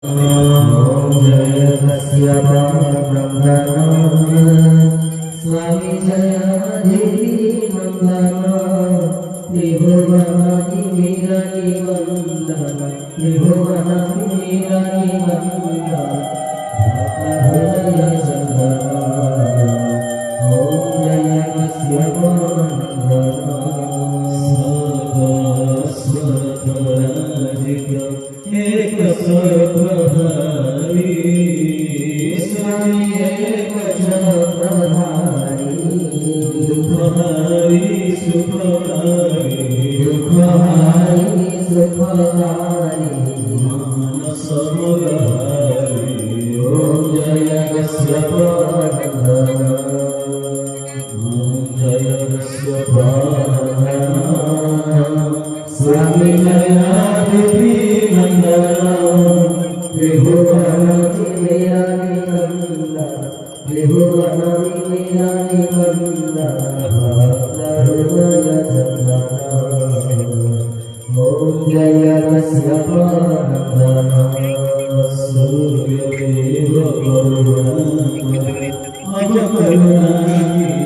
Om Jaya Kasyapa Brahmana Swami Jaya Devi Mandana Tribhuvanani Mirani Vandana Tribhuvanani Mirani Vandana Bhakta Hridaya Chandana Om Jaya Kasyapa Brahmana एक स्वप्रभारी स्वामी एक चक्रधारी दुखहारी सुखहारी दुखहारी सुखहारी मानस मुरारी ओम जय कश्यप वंदना ओम जय कश्यप वंदना स्वामी जय देवी Tribhuvanani Mirani Vandana Tribhuvanani Mirani Vandana Bhakta Hridaya Chandana Om Jaya Kasyapa Brahmana Surya Deva Karuna Aja Karuna